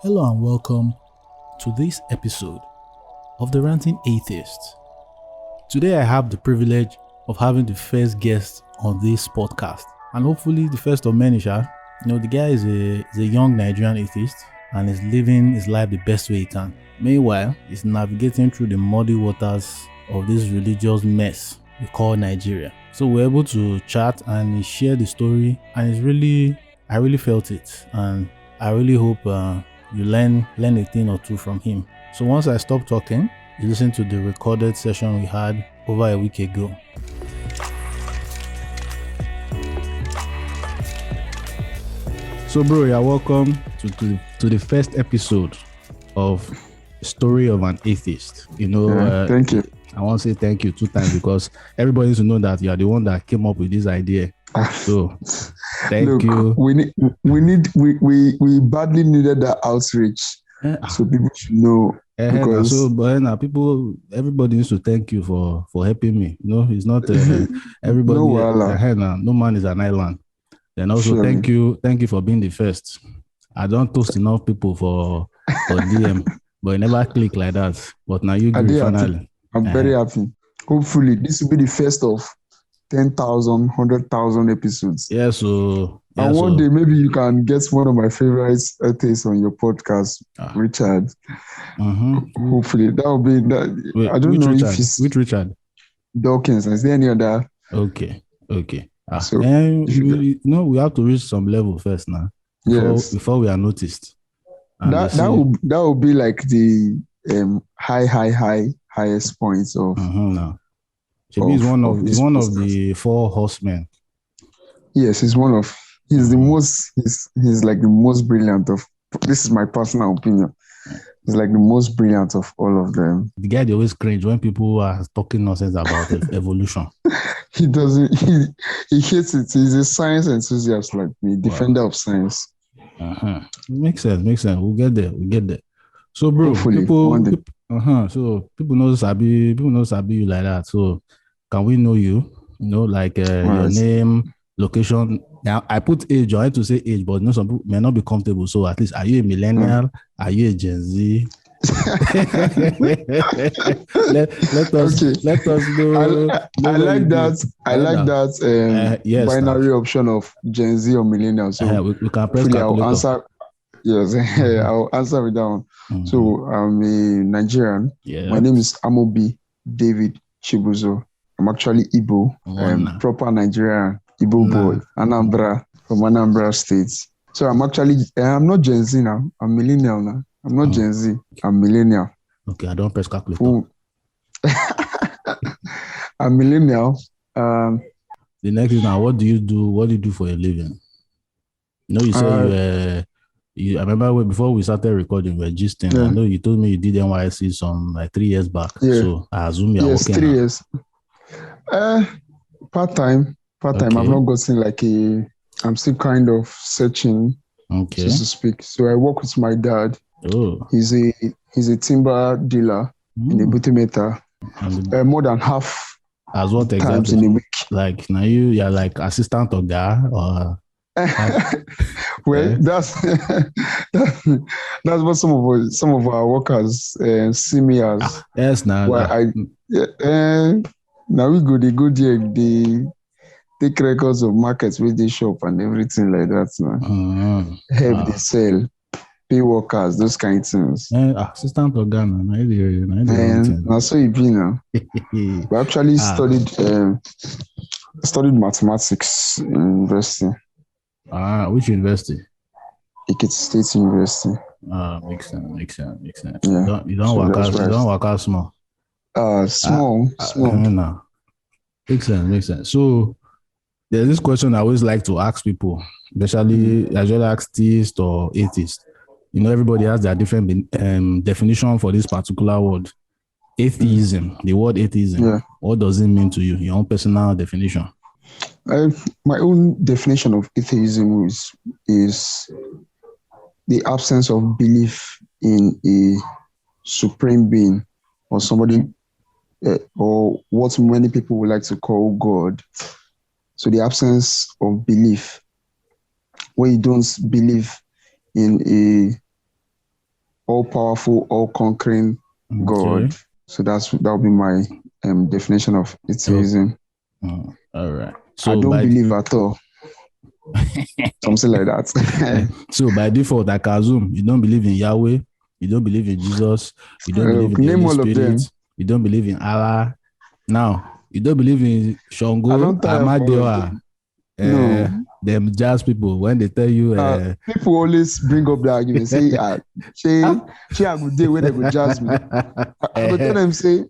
Hello and welcome to this episode of The Ranting Atheist. Today I have the privilege of having the first guest on this podcast, and hopefully the first of many. The guy is a young Nigerian atheist and is living his life the best way he can. Meanwhile, he's navigating through the muddy waters of this religious mess we call Nigeria. So we're able to chat and he shared the story, and I really felt it, and I really hope you learn a thing or two from him. So once I stop talking, you listen to the recorded session we had over a week ago. So bro, you're welcome to the first episode of Story of an Atheist. Thank you. I want to say thank you 2 times because everybody needs to know that you are the one that came up with this idea. So thank you. We badly needed that outreach, so people should know. Everybody needs to thank you for helping me. It's not everybody. No man is an island. Then also thank you for being the first. I don't toast enough people for DM, but it never click like that. But now you do it finally. I'm very happy. Hopefully, this will be the first of 10,000, 100,000 episodes. And one day, maybe you can get one of my favorite atheists on your podcast, Richard. Hopefully, that will be that. I don't know Richard? if it's which Richard Dawkins. Is there any other? Okay. So we have to reach some level first now. Before we are noticed. That will be like the highest points of. Now. He's one of the 4 horsemen. Yes, he's like the most brilliant of. This is my personal opinion. He's like the most brilliant of all of them. The guy they always cringe when people are talking nonsense about evolution. He doesn't. He hates it. He's a science enthusiast like me, defender of science. Makes sense. We'll get there. So, bro, people know Sabi you like that. So, can we know you? Your name, location. Now, I put age. I had to say age, but some people may not be comfortable. So, at least, are you a millennial? Are you a Gen Z? let us know. I like that. Binary option of Gen Z or millennial. So we can press calculator. I'll answer. Yes, I'll answer with that one. So I'm a Nigerian. My name is Amobi David Chibuzo. I'm actually Igbo. Proper Nigerian Igbo boy. Anambra, from Anambra State. So I'm not Gen Z now. I'm millennial now. I'm not Gen Z. I'm millennial. Okay, I don't press calculator. I'm millennial. The next is now, what do you do? What do you do for a living? You said I remember before we started recording, we were gisting. I know you told me you did NYSC some 3 years back. Yeah. So I assume you're working 3 years. Part-time. Okay. I've not gotten I'm still kind of searching, so to speak. So I work with my dad. Oh. He's a timber dealer in Ebutimeta. More than half as what times exactly? in a week. Like now you're like assistant of guy or that's what some of our workers see me as. Yes, now. Now we go there. They take records of markets with the shop and everything like that. Now help they sell, pay workers, those kind of things. Assistant of Ghana, now so it be now. We actually studied mathematics in university. Which university? Ekiti State University. Makes sense. Yeah. You don't work out small. Small. Makes sense. So there's this question I always like to ask people, especially as well as theists or atheists. Everybody has their different definition for this particular word. Atheism, the word atheism. Yeah. What does it mean to you? Your own personal definition. My own definition of atheism is the absence of belief in a supreme being or somebody, or what many people would like to call God. So the absence of belief, when you don't believe in all-powerful, all-conquering God. So that'll be my definition of atheism. All right. So I don't believe at all. Something like that. So by default, I can assume you don't believe in Yahweh, you don't believe in Jesus, you don't believe in the Holy Spirit, you don't believe in Allah. Now, you don't believe in Shango, Amadioha, them jazz people. When they tell you, people always bring up the argument, say, she a good day where they go jazz me. I would tell them, say,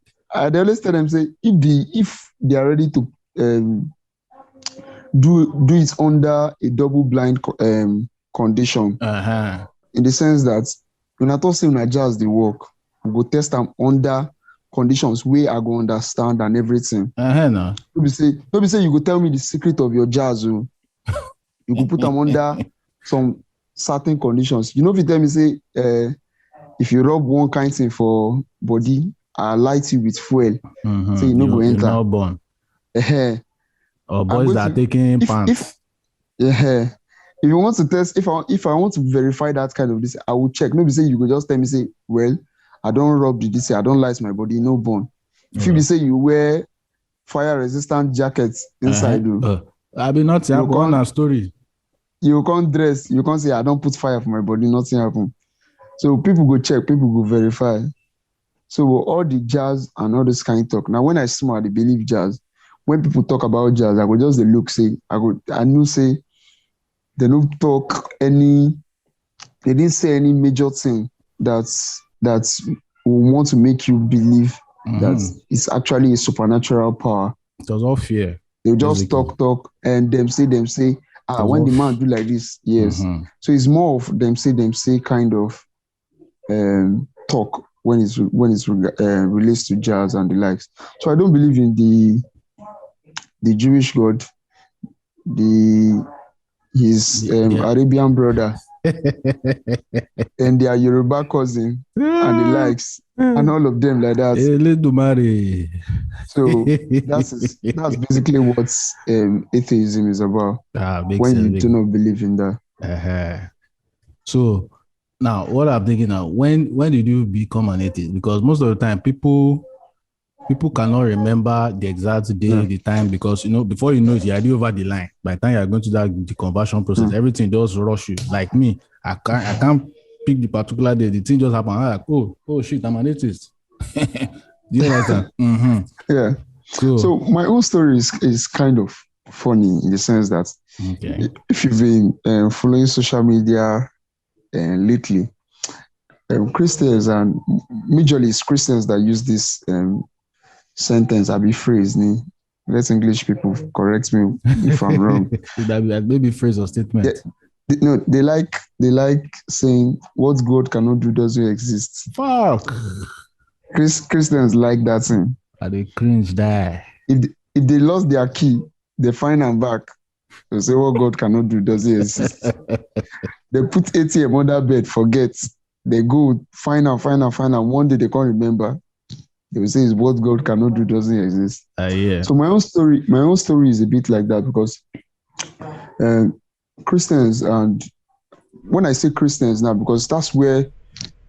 they always tell them, say, if they are ready to do it under a double-blind condition, in the sense that when I talk say when I jazz the work, I go test them under conditions where I go understand and everything. No. Maybe say you go tell me the secret of your jazz. You go put them under some certain conditions. You know, if you tell me say if you rub one kind thing for body, I light you with fuel. So you know go enter. You're not born. Or boys that are taking pants. If you want to test, if I want to verify that kind of this, I will check. Maybe say you could just tell me, say, well, I don't rub this, I don't light my body, no burn. If you say you wear fire resistant jackets inside you, I be not saying go on a story. You can't dress, you can't say I don't put fire for my body, nothing happen. So people go check, people go verify. So all the jazz and all this kind of talk. Now when I smart, they believe jazz. When people talk about jazz, I go just look, say, I know say they don't talk they didn't say any major thing that's will want to make you believe that it's actually a supernatural power. It was all fear. They just talk, and them say, when the man do like this, yes. So it's more of them say kind of talk when it's relates to jazz and the likes. So I don't believe in the Jewish God, his Arabian brother, and their Yoruba cousin, and the likes, and all of them like that. So that's basically what atheism is about. When you do not believe in that. So now, what I'm thinking now, when did you become an atheist? Because most of the time, people cannot remember the exact day, the time, because before you know it, you're already over the line. By the time you're going to the conversion process, everything does rush you. Like me, I can't pick the particular day. The thing just happened. I'm like, oh shit, I'm an atheist. Do you understand? Yeah. So my own story is kind of funny in the sense that if you've been following social media lately, Christians, and majorly it's Christians that use this sentence, I be phrase. Let English people correct me if I'm wrong. Maybe phrase or statement. They like saying what God cannot do doesn't exist. Fuck. Christians like that thing. And they cringe die. If they lost their key, they find them back. They say what God cannot do doesn't exist. They put ATM under bed, forget. They go find out. One day they can't remember. They will say it's what God cannot do doesn't exist. So my own story is a bit like that, because Christians, and when I say Christians now, because that's where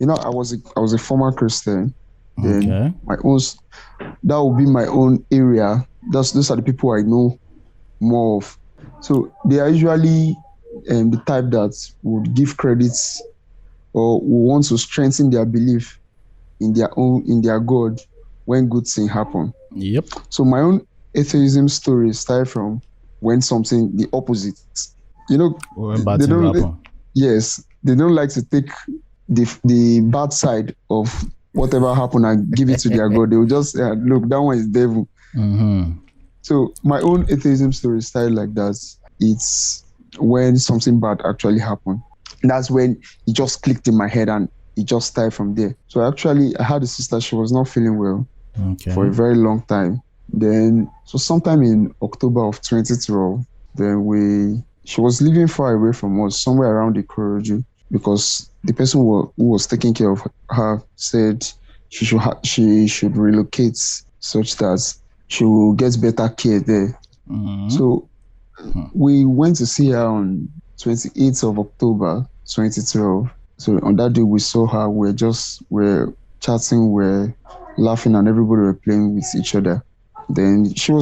I was a former Christian. Then that will be my own area. Those are the people I know more of. So they are usually the type that would give credits or will want to strengthen their belief in their God when good things happen. Yep. So my own atheism story started from when something the opposite. They don't like to take the bad side of whatever happened and give it to their God. They will just look, that one is devil. So my own atheism story started like that. It's when something bad actually happened. That's when it just clicked in my head and it just started from there. So I had a sister, she was not feeling well for a very long time. Then, so sometime in October of 2012, then she was living far away from us, somewhere around the Ikorodu, because the person who was taking care of her said she should relocate such that she will get better care there. So we went to see her on 28th of October 2012. So on that day we saw her, we're chatting, we're laughing, and everybody were playing with each other. Then she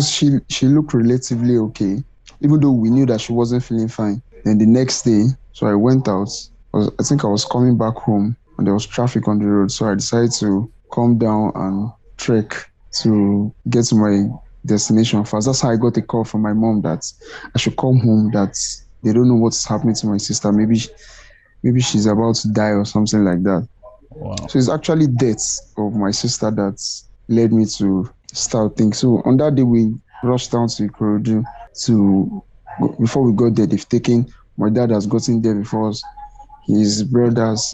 looked relatively okay, even though we knew that she wasn't feeling fine. Then the next day, so I went out. I think I was coming back home and there was traffic on the road. So I decided to come down and trek to get to my destination first. That's how I got a call from my mom that I should come home, that they don't know what's happening to my sister. Maybe she's about to die or something like that. Wow. So it's actually death of my sister that led me to start thinking. So on that day, we rushed down to Ikorodu before we got there, they've taken, my dad has gotten there before us, his brothers,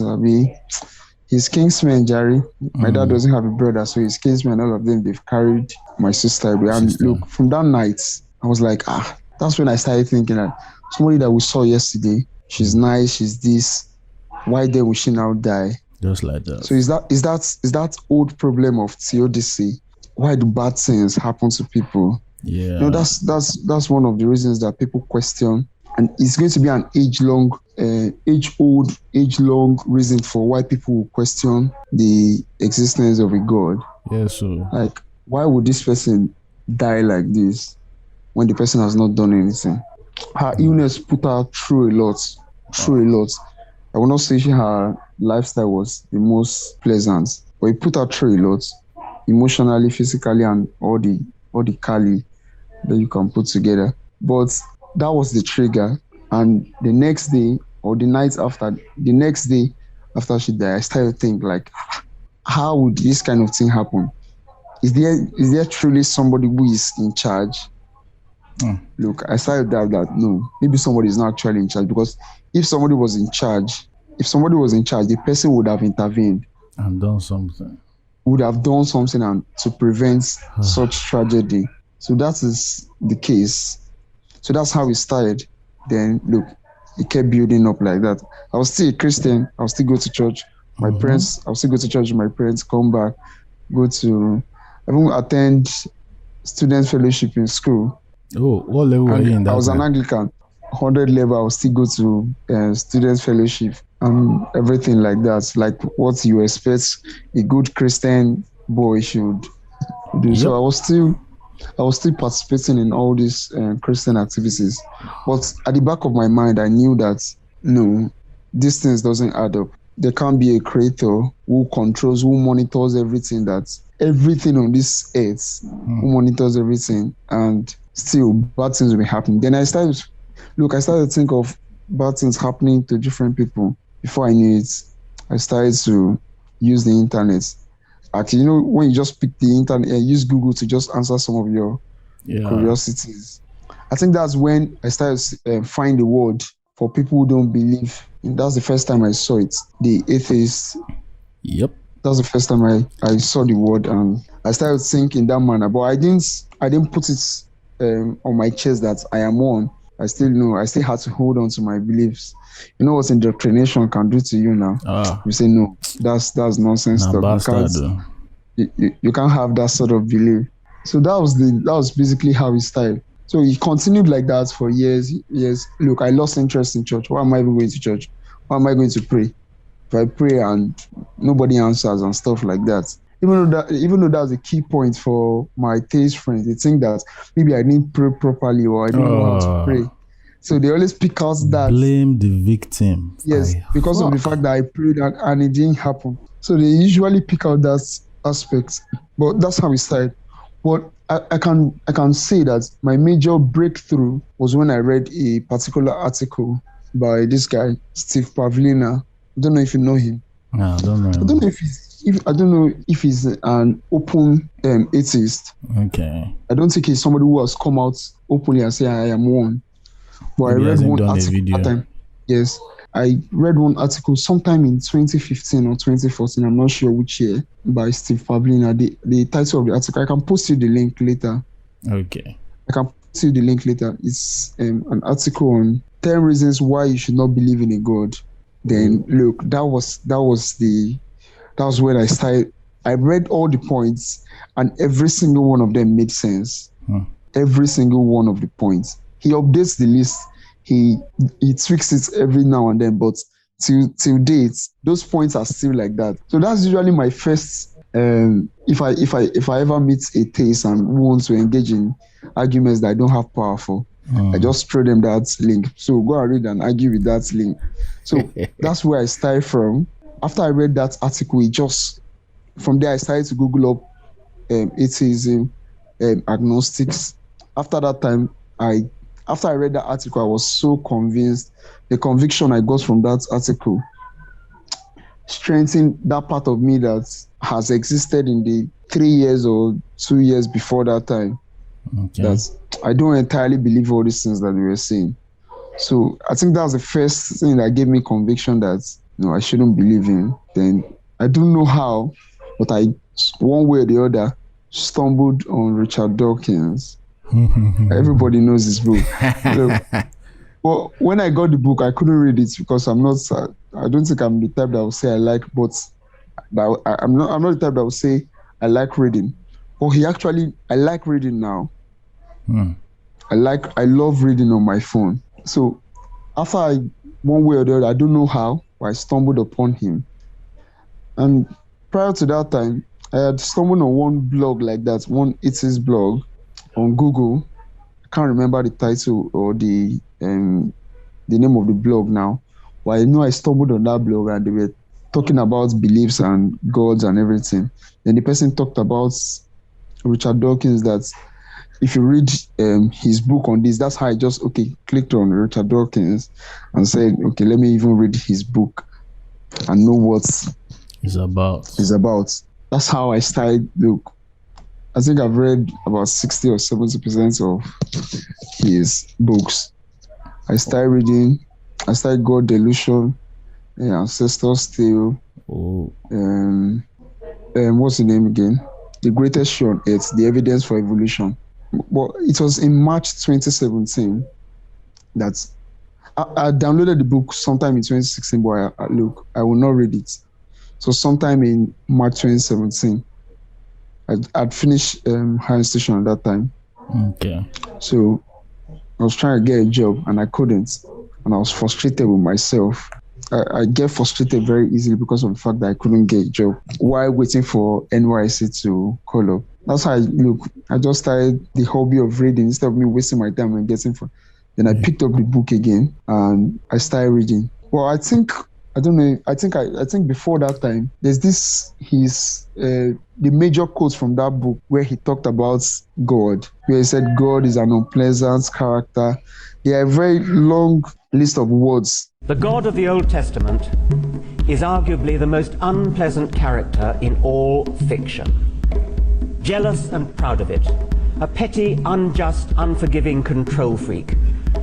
his kinsmen, Jerry. My dad doesn't have a brother, so his kinsmen, all of them, they've carried my sister away. And look, from that night, I was like, that's when I started thinking that somebody that we saw yesterday, she's nice, she's this, why then will she now die? Just like that. So is that old problem of theodicy? Why do bad things happen to people? Yeah. That's one of the reasons that people question, and it's going to be an age-long reason for why people will question the existence of a God. Yeah, so like, why would this person die like this when the person has not done anything? Her illness put her through a lot. I will not say her lifestyle was the most pleasant, but it put her through a lot, emotionally, physically, and all the Kali that you can put together. But that was the trigger. And the next day after she died, I started to think, like, how would this kind of thing happen? Is there truly somebody who is in charge? Look, I started to doubt that no, maybe somebody is not actually in charge, because if somebody was in charge, the person would have intervened and done something. And to prevent such tragedy. So that is the case. So that's how it started. Then look, it kept building up like that. I was still a Christian. I was still go to church. I was still go to church with my parents, come back, I even attend student fellowship in school. Oh, what level were you in that? I was an Anglican. 100 level, I will still go to student fellowship and everything like that. Like what you expect a good Christian boy should do. Yep. So I was still participating in all these Christian activities. But at the back of my mind, I knew that no, these things doesn't add up. There can't be a creator who monitors everything on this earth, who monitors everything, and still bad things will be happening. Then I started to think of bad things happening to different people. Before I knew it, I started to use the internet. Actually, when you just pick the internet and use Google to just answer some of your curiosities. I think that's when I started to find the word for people who don't believe. And that's the first time I saw it, the atheists. Yep. That's the first time I saw the word, and I started thinking that manner. But I didn't put it on my chest that I am one. I still had to hold on to my beliefs. You know what indoctrination can do to you now? You say no, that's nonsense stuff. You can't have that sort of belief. So that was basically how it started. So it continued like that for years. Look, I lost interest in church. Why am I even going to church? Why am I going to pray? If I pray and nobody answers and stuff like that. Even though that was a key point for my theist friends, they think that maybe I didn't pray properly or I didn't know how to pray. So they always pick out that. Blame the victim. Yes, because of the fact that I prayed and it didn't happen. So they usually pick out that aspect. But that's how it started. But I can say that my major breakthrough was when I read a particular article by this guy, Steve Pavlina. I don't know if you know him. No, I don't know. I don't know if he's an open atheist. Okay. I don't think he's somebody who has come out openly and say I am one. But I read one article that time. Yes, I read one article sometime in 2015 or 2014. I'm not sure which year, by Steve Pavlina. The title of the article, I can post you the link later. Okay. I can post you the link later. It's an article on 10 reasons why you should not believe in a God. Then look, that was when I started. I read all the points, and every single one of them made sense. Every single one of the points. He updates the list. He tweaks it every now and then, but till date, those points are still like that. So that's usually my first. If I ever meet a theist and wants to engage in arguments that I don't have power for, I just throw them that link. So go and read and argue with that link. So that's where I started from. After I read that article, from there I started to Google up atheism, agnostics. After that time, after I read that article, I was so convinced. The conviction I got from that article strengthened that part of me that has existed in the 3 years or 2 years before that time. Okay. That I don't entirely believe all these things that we were saying. So I think that was the first thing that gave me conviction that I shouldn't believe in. Then I don't know how, but I, one way or the other, stumbled on Richard Dawkins. Everybody knows this book. Well, when I got the book, I couldn't read it because I don't think I'm the type that will say I like, I'm not the type that will say I like reading. But I like reading now. I love reading on my phone. So after one way or the other, I don't know how, but I stumbled upon him. And prior to that time, I had stumbled on one blog like that, one atheist blog on Google. I can't remember the title or the name of the blog now. But I know I stumbled on that blog and they were talking about beliefs and gods and everything. Then the person talked about Richard Dawkins, that if you read his book on this, that's how I just clicked on Richard Dawkins and said, okay, let me even read his book and know what it's about. That's how I started. Look, I think I've read about 60 or 70% of his books. I started reading. I started God Delusion, Ancestor's Tale. What's the name again? The Greatest Show on Earth, The Evidence for Evolution. Well, it was in March 2017 that I downloaded the book sometime in 2016, but I will not read it. So sometime in March 2017, I'd finished higher institution at that time. Okay. So I was trying to get a job and I couldn't. And I was frustrated with myself. I get frustrated very easily because of the fact that I couldn't get a job while waiting for NYSC to call up. That's how I just started the hobby of reading instead of me wasting my time and getting for. Then I picked up the book again and I started reading. Well, I think before that time, there's the major quotes from that book where he talked about God, where he said God is an unpleasant character. There are a very long list of words. The God of the Old Testament is arguably the most unpleasant character in all fiction. Jealous and proud of it, a petty, unjust, unforgiving control freak,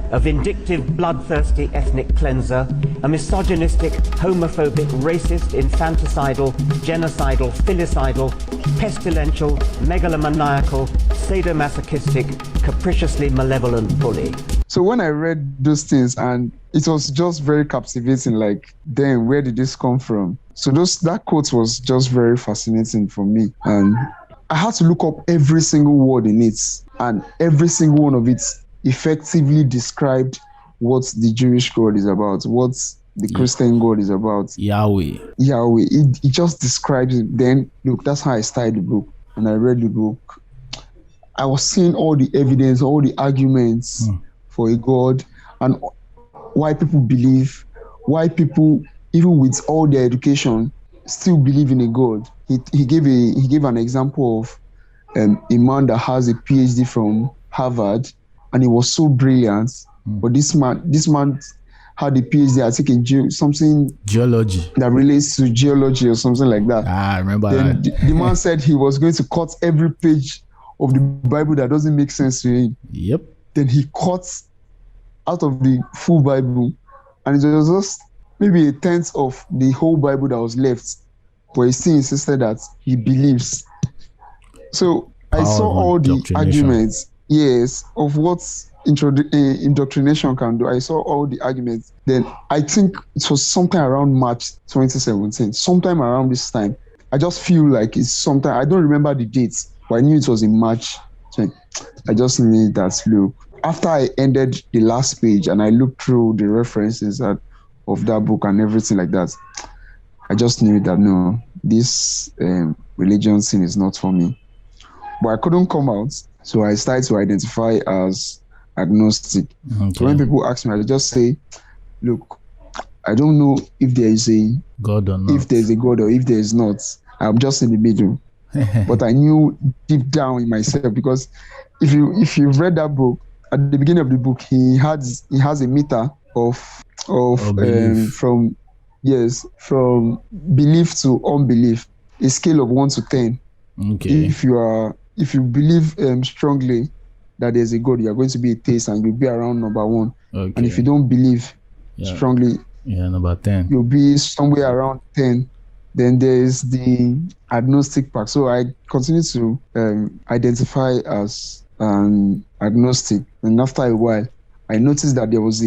a vindictive, bloodthirsty ethnic cleanser, a misogynistic, homophobic, racist, infanticidal, genocidal, filicidal, pestilential, megalomaniacal, sadomasochistic, capriciously malevolent bully. So when I read those things, and it was just very captivating, like, damn, where did this come from? So that quote was just very fascinating for me. And I had to look up every single word in it, and every single one of it effectively described what the Jewish God is about, what the Christian God is about. Yahweh. It just describes it. Then, look, that's how I started the book. And I read the book. I was seeing all the evidence, all the arguments for a God, and why people believe, why people, even with all their education, still believe in a God. He gave an example of a man that has a PhD from Harvard, and he was so brilliant. But this man had a PhD, I think, in something geology that relates to geology or something like that. I remember then that. The man said he was going to cut every page of the Bible that doesn't make sense to him. Yep. Then he cut out of the full Bible, and it was just maybe a tenth of the whole Bible that was left. But he still insisted that he believes. So I saw all the arguments, of what indoctrination can do. I saw all the arguments. Then I think it was sometime around March 2017, sometime around this time. I just feel like it's sometime, I don't remember the dates, but I knew it was in March. So I just knew that, look, after I ended the last page and I looked through the references, that, of that book and everything like that, I just knew that no, this religion thing is not for me. But I couldn't come out, so I started to identify as agnostic. Okay. So when people ask me, I just say, look, I don't know if there is a God or not. If there is a God or if there is not. I'm just in the middle. But I knew deep down in myself, because if you've read that book, at the beginning of the book, he has a meter of from belief to unbelief, a scale of 1 to 10. Okay. If you believe strongly that there's a God, you are going to be a theist and you'll be around number 1. Okay. And if you don't believe strongly, number 10, you'll be somewhere around 10. Then there's the agnostic part. So I continue to identify as an agnostic. And after a while, I noticed that there was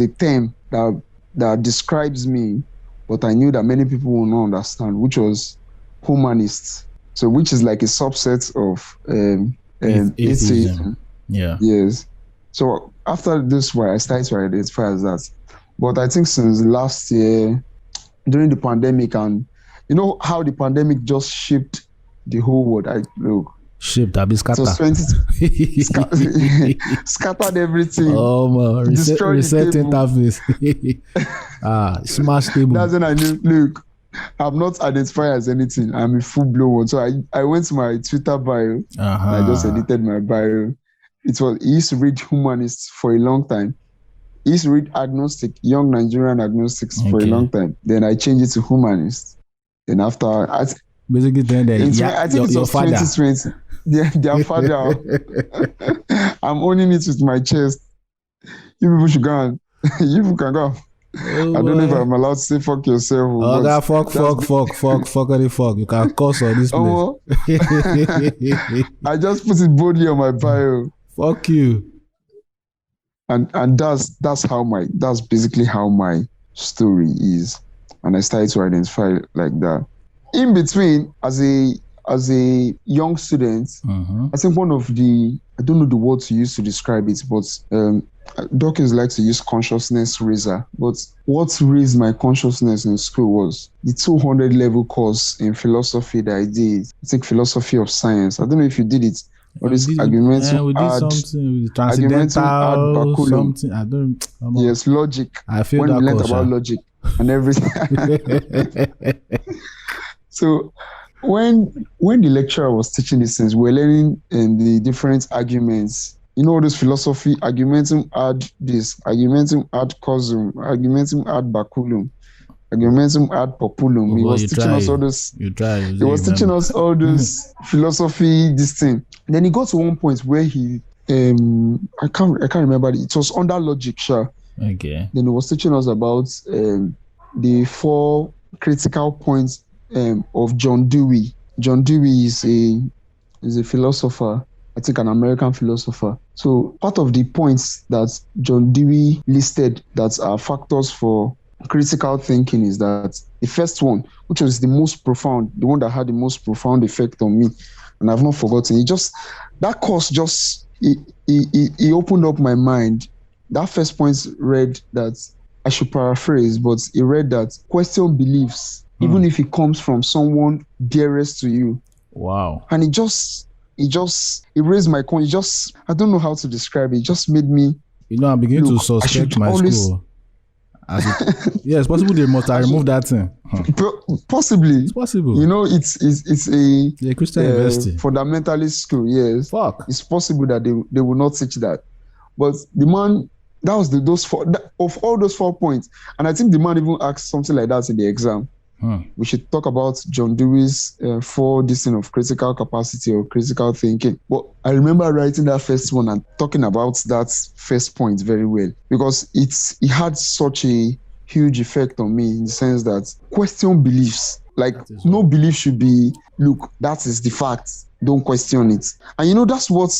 a term that describes me, but I knew that many people will not understand, which was humanists. So which is like a subset of atheism. Yeah. Yes. So after this, I started to identify as that. But I think since last year, during the pandemic, and you know how the pandemic just shaped the whole world. Shaped, scattered everything. Oh man, reset interface. Smash table. That's when I knew. Look, I'm not identified as anything. I'm a full blown one. So I went to my Twitter bio. And I just edited my bio. He used to read humanists for a long time. He used to read agnostic, young Nigerian agnostics for a long time. Then I changed it to humanists. Then after, basically, then I think it was 2020. Their father. I'm owning it with my chest. You people should go and you people can go. I don't know if I'm allowed to say fuck yourself. Oh, that fuck. You can curse on this place. I just put it boldly on my bio. Fuck you. And that's basically how my story is. And I started to identify like that. In between, as a young student, I think one of the, I don't know the word to use to describe it, but Dawkins likes to use consciousness raiser. But what raised my consciousness in school was the 200 level course in philosophy that I did. I think philosophy of science. I don't know if you did it. Or this argumentum ad something. I don't. Yes, logic. I feel when that we learned about logic and everything. So when the lecturer was teaching these things, we're learning the different arguments. You know, this philosophy, argumentum ad this, argumentum ad causum, argumentum ad baculum, argumentum ad populum. He was teaching us all this. He was teaching us all this philosophy, this thing. And then he got to one point where he, I can't remember. It was under logic, sure. Okay. Then he was teaching us about the 4 critical points of John Dewey. John Dewey is a philosopher, I think an American philosopher. So part of the points that John Dewey listed that are factors for critical thinking is that the first one, which was the most profound, the one that had the most profound effect on me, and I've not forgotten. That course he opened up my mind. That first point read that, I should paraphrase, but it read that question beliefs, even if it comes from someone dearest to you. Wow. And it raised my conscience. I don't know how to describe it. It just made me. I'm beginning to suspect my school. Yeah, it's possible they must have removed that thing. Possibly. It's possible. It's a Christian university. Fundamentalist school, yes. Fuck. It's possible that they will not teach that. But the man, that was of all those 4 points. And I think the man even asked something like that in the exam. We should talk about John Dewey's 4 distinct of critical capacity or critical thinking. But I remember writing that first one and talking about that first point very well, because it had such a huge effect on me in the sense that question beliefs. Like no belief should be, look, that is the fact. Don't question it. And that's what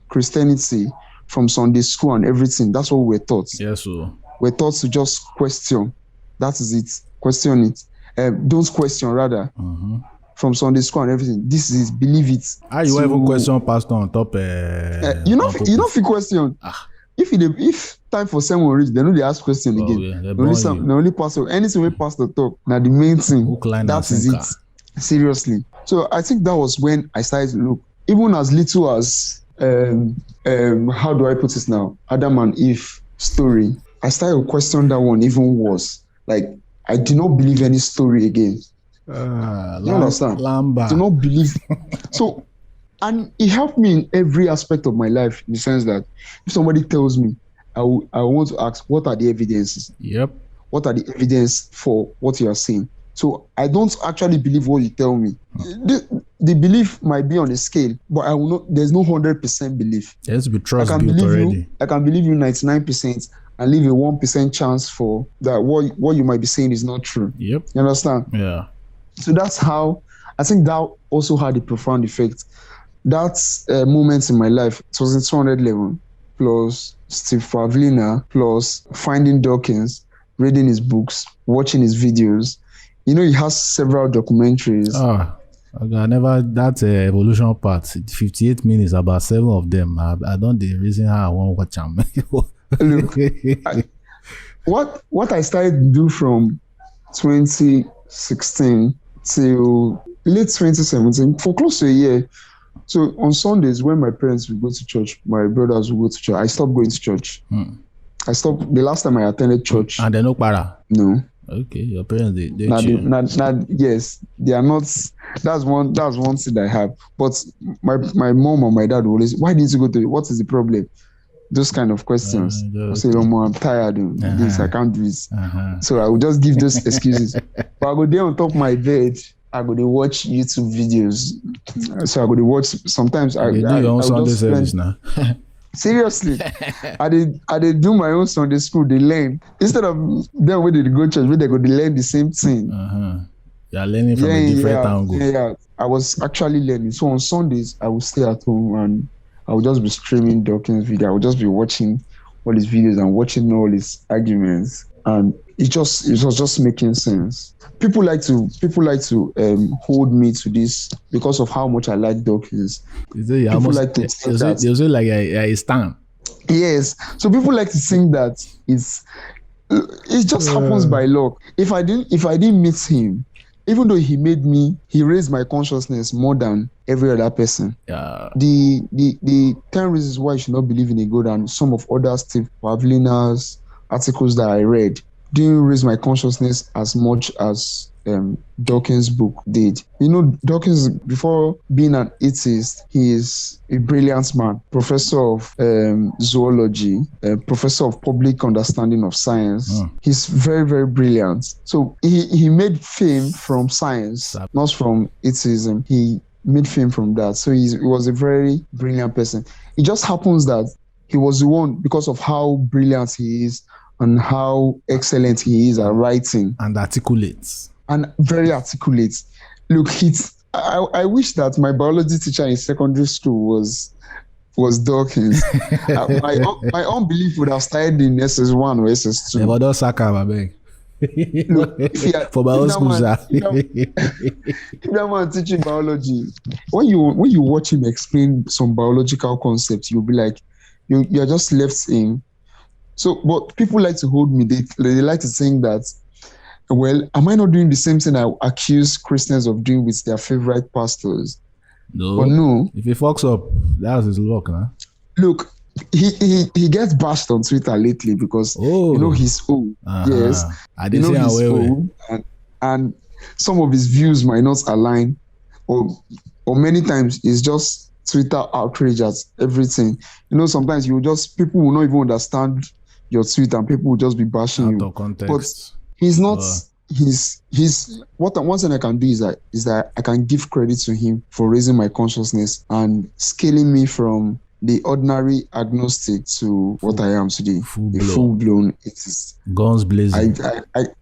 Christianity from Sunday school and everything. That's what we're taught. Yes, sir. We're taught to just question. That is it. Question it. Don't question, rather. From Sunday school and everything. This is, believe it. You ever question pastor on top? You know if you question. if time for sermon reach, they know they ask question again. Yeah, the only pastor, anything we pastor talk. Now the main thing, that is it. Seriously. So I think that was when I started to look, even as little as how do I put this now? Adam and Eve story. I started to question that one even worse. Like, I do not believe any story again. You understand? Lamba. Do not believe. So, and it helped me in every aspect of my life, in the sense that if somebody tells me, I want to ask, what are the evidences? Yep. What are the evidence for what you are saying? So I don't actually believe what you tell me. The belief might be on a scale, but I will not. There's no 100% belief. There has to be trust built already. I can believe you 99% and leave a 1% chance for that what you might be saying is not true. Yep. You understand? Yeah. So that's how I think that also had a profound effect. That moment in my life, it was in 211 plus Steve Pavlina plus finding Dawkins, reading his books, watching his videos. You know, he has several documentaries. I never, that evolution part, 58 minutes, about 7 of them. I don't the reason how I want to watch them. Look, what I started to do from 2016 till late 2017, for close to a year. So on Sundays, when my parents would go to church, my brothers would go to church, I stopped going to church. I stopped the last time I attended church. And they're no para? No. Okay, your parents they yes, they are not. That's one thing I have. But my mom and my dad will always, why didn't you go to it? What is the problem? Those kind of questions. I say, oh, mom, I'm tired of this. I can't do this. So I will just give those excuses. But I go there on top of my bed. I go to watch YouTube videos. So I go to watch. Sometimes I do your own Sunday service now. Seriously, I did do my own Sunday school. They learn instead of them when they go to church, where they go to learn the same thing. You're learning from a different angle. Yeah, I was actually learning. So on Sundays, I would stay at home and I would just be streaming Dawkins' video. I would just be watching all his videos and watching all his arguments, and it was just making sense. People like to hold me to this because of how much I like Dawkins. People like to think that they say like a stand. Yes, so people like to think that it just happens by luck. If I didn't meet him, even though he raised my consciousness more than every other person. Yeah. The 10 reasons why you should not believe in a God and some of other Steve Pavlina's articles that I read didn't raise my consciousness as much as Dawkins' book did. You know, Dawkins, before being an atheist, he is a brilliant man, professor of zoology, professor of public understanding of science. He's very, very brilliant. So he made fame from science, not from atheism. He made fame from that. So he was a very brilliant person. It just happens that he was the one, because of how brilliant he is and how excellent he is at writing. And articulates. And very articulate. Look, I wish that my biology teacher in secondary school was Dawkins. My own belief would have started in SS1 or SS2. Yeah, but don't sack him, I beg. Look, for biology, if that man teaching biology, when you watch him explain some biological concepts, you'll be like, you're just left in. So, but people like to hold me. They like to think that, well, am I not doing the same thing I accuse Christians of doing with their favorite pastors? No. But no. If he fucks up, that's his luck, huh? Look, he gets bashed on Twitter lately because you know he's old. Yes, I didn't see he's old, and some of his views might not align, or many times it's just Twitter outrage at everything. You know, sometimes people will not even understand your tweet and people will just be bashing out you. Of context. But he's not. He's one thing I can do is that I can give credit to him for raising my consciousness and scaling me from the ordinary agnostic to what I am today, full-blown atheist. Guns blazing.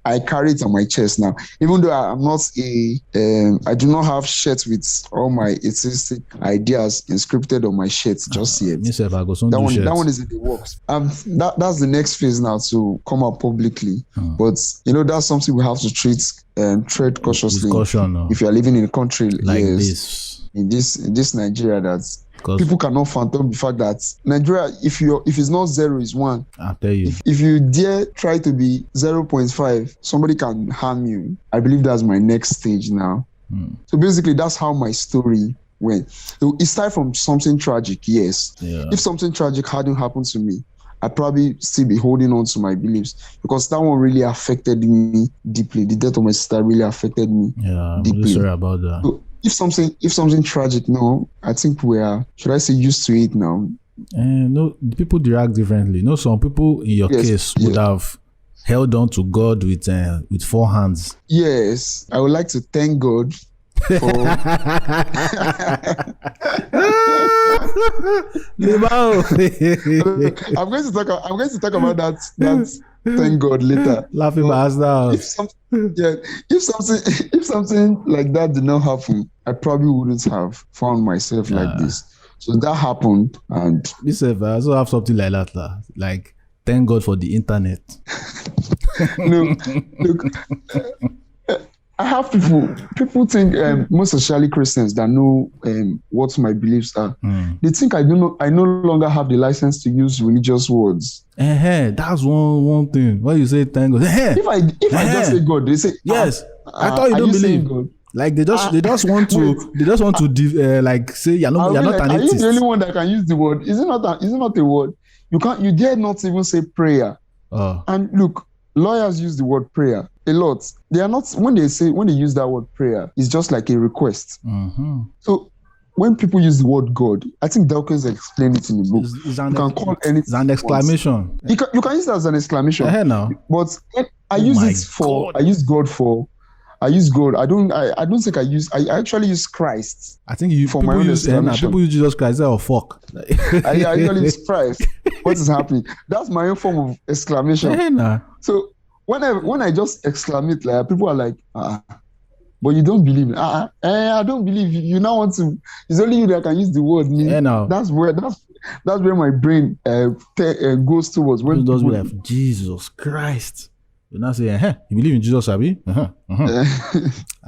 I carry it on my chest now. Even though I'm not I do not have shirts with all my atheistic ideas inscripted on my shirts just yet. That one is in the works. That's the next phase now, to come out publicly. But you know, that's something we have to tread cautiously. If you are living in a country like this. In this Nigeria, that's people cannot fathom the fact that Nigeria, if it's not 0, it's 1. I'll tell you. If you dare try to be 0.5, somebody can harm you. I believe that's my next stage now. So basically, that's how my story went. So it started from something tragic, yes. Yeah. If something tragic hadn't happened to me, I'd probably still be holding on to my beliefs, because that one really affected me deeply. The death of my sister really affected me deeply. I'm really sorry about that. So if something tragic, no, I think we are, should I say, used to it now. No, people react differently. No, some people in your case would have held on to God with 4 hands. Yes, I would like to thank God for I'm going to talk about that thank God later. Laughing my ass down. If something like that did not happen, I probably wouldn't have found myself like this. So that happened, and myself, I also have something like that. Like, thank God for the internet. No, look, I have people think, most especially Christians that know what my beliefs are. They think I no longer have the license to use religious words. That's one thing. When you say thank God, if I just say God, they say yes. I thought you don't believe God. Like they just want to like say you're not an atheist. Are you the only one that can use the word? Is it not a word? You dare not even say prayer. And look, lawyers use the word prayer a lot. They are not, when they use that word prayer, it's just like a request. So when people use the word God, I think Dawkins explained it in the book. You can call anything. It's an exclamation. You can use it as an exclamation. Now. But I use God for. I use God. I don't think I actually use Christ. I think people use Jesus Christ or fuck. I actually use Christ. What is happening? That's my own form of exclamation. So when I just exclaim it, like, people are like, but you don't believe me. I don't believe you. You now want to. It's only you that can use the word. That's where my brain goes towards. When does be like Jesus Christ. You're not saying, you believe in Jesus, Abi? I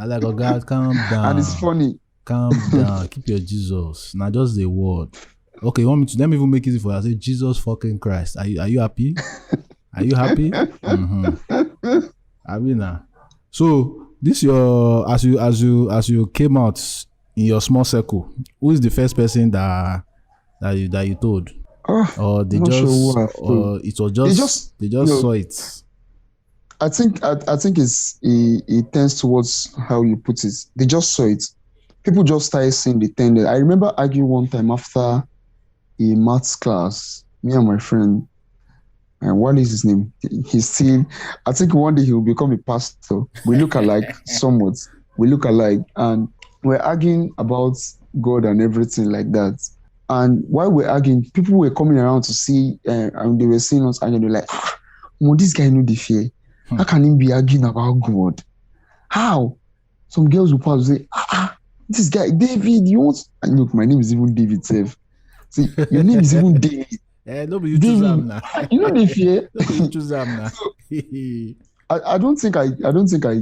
like, oh God, calm down. And it's funny. Calm down. Keep your Jesus. Now just the word. Okay, you want me to? Let me even make it easy for you. I say Jesus fucking Christ. Are you happy? Are you happy? Abi now. So this as you came out in your small circle, who is the first person that you told? Or they just saw it? I think it tends towards how you put it. They just saw it. People just started seeing the tendency. I remember arguing one time after a maths class, me and my friend, and what is his name? I think one day he will become a pastor. We look alike somewhat. We look alike, and we're arguing about God and everything like that. And while we're arguing, people were coming around to see, and they were seeing us arguing. They're like, this guy know the fear. How can he be arguing about God? How? Some girls will probably say, this guy, David, you want... And look, my name is even David Sev. See, your name is even David. Nobody choose them now. You know the fear? Nobody choose them now. So, I don't think I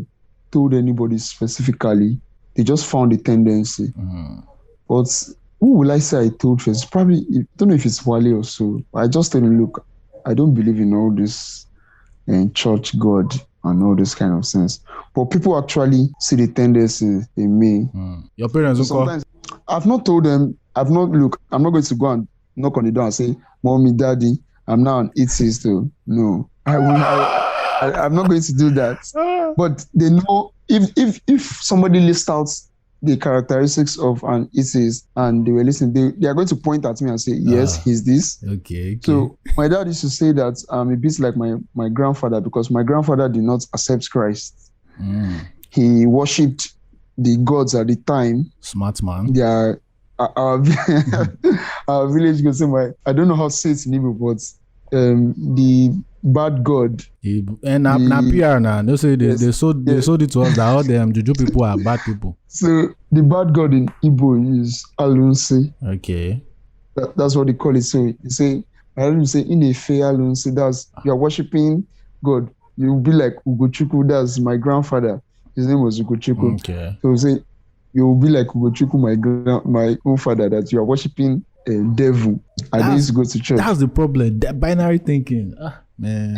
told anybody specifically. They just found the tendency. But who will I say I told first? Probably, I don't know if it's Wale or so. I just tell him, look, I don't believe in all this church God and all this kind of sense. But people actually see the tendency in me. Your parents sometimes I've not told them, I'm not going to go and knock on the door and say, Mommy, Daddy, I'm now an atheist. No, I'm not going to do that. But they know if somebody lists out the characteristics of an atheist and they were listening, they are going to point at me and say, yes, he's this. Okay. So my dad used to say that a bit like my grandfather, because my grandfather did not accept Christ. He worshipped the gods at the time. Smart man. They are our village goes say I don't know how to say it in Igbo, but the bad god. And PR now. They say they sold it to us that all them juju people are bad people. So the bad god in Igbo is Alunse. Okay. That's what they call it. So you say, I don't say in a fair Alunse, that's you are worshiping God. You'll be like Ugochukwu, that's my grandfather. His name was Ugochukwu. Okay. So say you will be like my own father, that you are worshiping a devil. I don't used to go to church. That's the problem. That binary thinking. Man.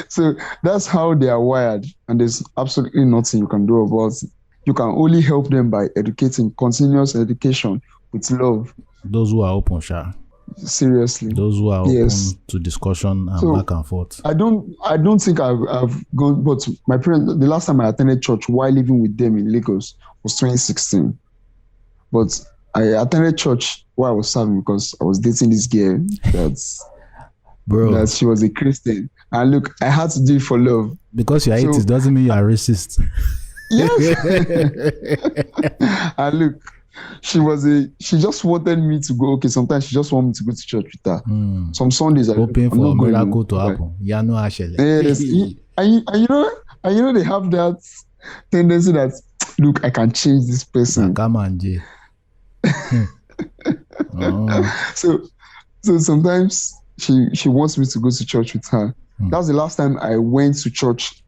So that's how they are wired, and there's absolutely nothing you can do about it. You can only help them by educating, continuous education with love. Those who are open, Sha. Seriously. Those who are open to discussion and back and forth. I don't think I've gone, but my parents, the last time I attended church while living with them in Lagos was 2016. But I attended church while I was serving because I was dating this girl that she was a Christian. And look, I had to do it for love. Because you're atheist doesn't mean you are racist. Yes. And look, she just wanted me to go. Okay, sometimes she just wanted me to go to church with her. Some Sundays I'm hoping for a miracle to happen. Yes. And you know they have that tendency that, look, I can change this person. Come on, Jay. So sometimes she wants me to go to church with her. That was the last time I went to church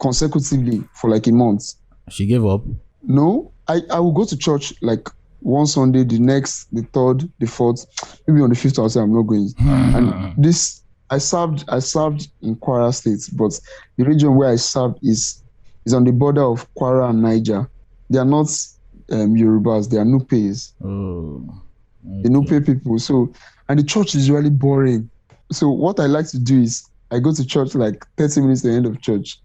consecutively for like a month. She gave up? No, I will go to church like one Sunday, the next, the third, the fourth, maybe on the fifth I'll say I'm not going. And this, I served in Kwara State, but the region where I served is on the border of Kwara and Niger. They are not Yorubas, they are Nupes. The Nupe people. So, and the church is really boring. So what I like to do is I go to church like 30 minutes to the end of church.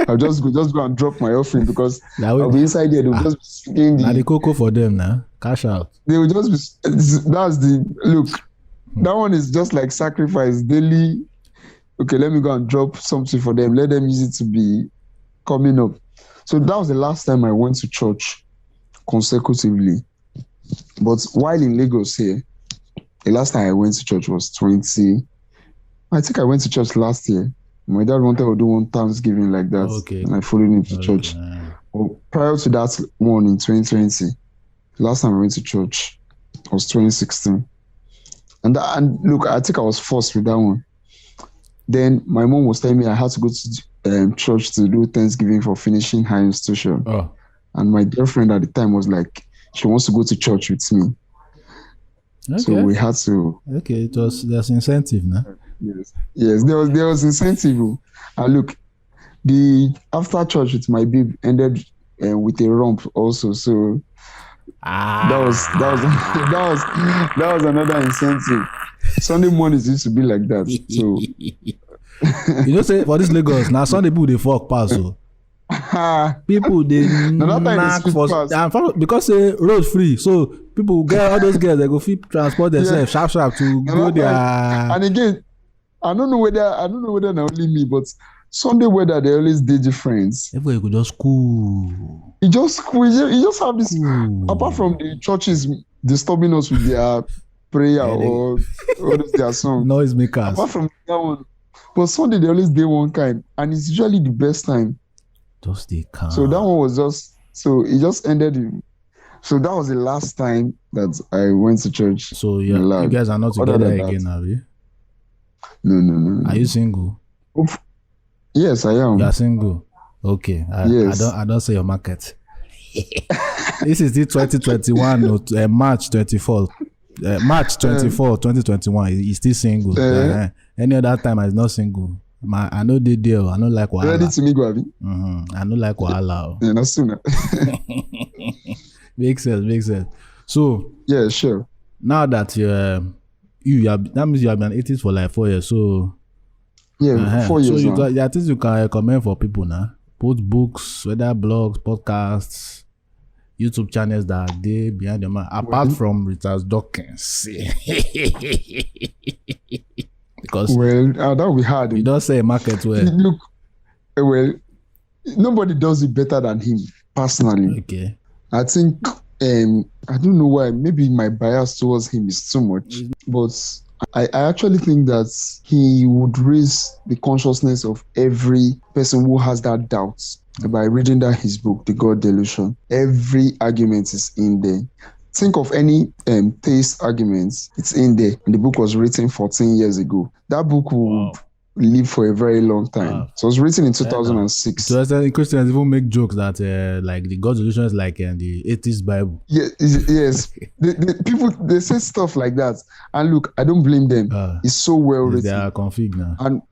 I'll just go and drop my offering because I'll be inside there. They'll just be singing the cocoa for them now. Cash out. They will just be. That's the look. That one is just like sacrifice daily. Okay, let me go and drop something for them. Let them use it to be coming up. So that was the last time I went to church consecutively. But while in Lagos here, the last time I went to church was I think I went to church last year. My dad wanted to do one Thanksgiving like that, and I followed him to church. Well, prior to that one in 2020, last time I went to church was 2016. And look, I think I was forced with that one. Then my mom was telling me I had to go to church to do Thanksgiving for finishing high institution. And my girlfriend at the time was like, she wants to go to church with me. So we had to. Okay, there's incentive now. Yes, there was incentive. And look, the after church with my babe ended with a romp also. So that was another incentive. Sunday mornings used to be like that. So you know, say for this Lagos now, Sunday people they fuck pass. So people they knack for because road free, so people get all those girls they go fit transport themselves sharp to go there. And again, I don't know whether not only me, but Sunday weather they always did different. Everybody could just cool. You just have this. Apart from the churches disturbing us with their prayer or their song, noise makers. Apart from that one, but Sunday they always do one kind, and it's usually the best time. Just they can. So that one was it just ended. So that was the last time that I went to church. So you guys are not together again, are you? No. Are you single? Yes, I am. You are single. Okay. Yes. I don't say your market. This is the 2021 March 24. March 24, 2021. He's still single. Any other time I was not single. I know the deal. I don't like wahala. Ready to me, Gabi? I don't like wahala. Yeah, that's soon. Makes sense. So yeah, sure. Now that that means you have been atheist for like 4 years. So 4 years. So there are things you can recommend for people now. Both books, whether blogs, podcasts, YouTube channels that are there behind the man. Apart from Richard Dawkins. Because that would be hard. You don't say market where. Look, nobody does it better than him personally. Okay. I think I don't know why. Maybe my bias towards him is too much, but I actually think that he would raise the consciousness of every person who has that doubt by reading his book, The God Delusion. Every argument is in there. Think of any theist arguments, it's in there. And the book was written 14 years ago. That book will live for a very long time. So it was written in 2006. So Christians even make jokes that like the God's solution is like the atheist Bible. Yeah, yes. the people, they say stuff like that. And look, I don't blame them. It's so well written. They are config now. And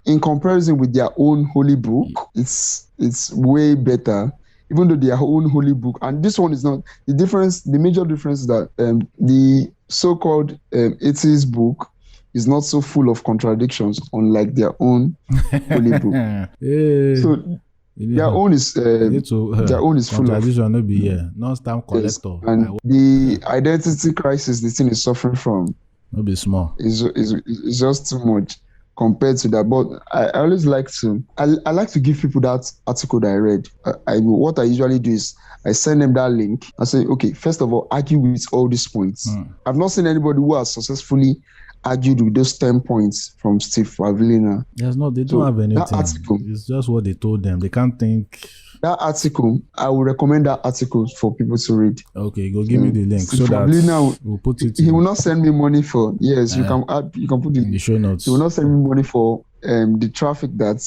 in comparison with their own holy book, it's way better. Even though their own holy book, and this one is not. The major difference is that the so-called atheist book is not so full of contradictions, unlike their own holy book. So their own is full of contradiction. No be non-stamp collector. Yes. And the identity crisis the thing is suffering from, no be small. Is just too much compared to that. But I always like to I like to give people that article that I read. What I usually do is I send them that link. I say, okay, first of all, argue with all these points. I've not seen anybody who has successfully argued with those 10 points from Steve Pavlina. They don't have anything. That article, it's just what they told them. They can't think. That article, I will recommend that article for people to read. Okay, go give me the link so Pavlina, that we'll put it. He will not send me money for. Yes, you can put it in the show notes. He will not send me money for the traffic that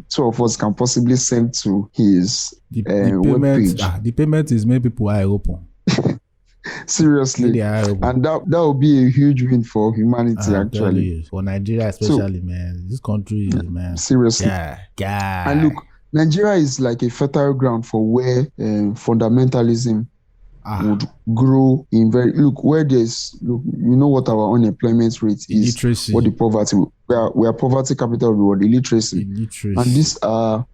two of us can possibly send to his webpage. The payment is made people eye open. Seriously, and that will be a huge win for humanity, actually. For Nigeria especially, man. This country is, man. Seriously. Yeah. And look, Nigeria is like a fertile ground for where fundamentalism would grow in where there's you know what our unemployment rate is, illiteracy. What the poverty we are poverty capital of the world, illiteracy. And these are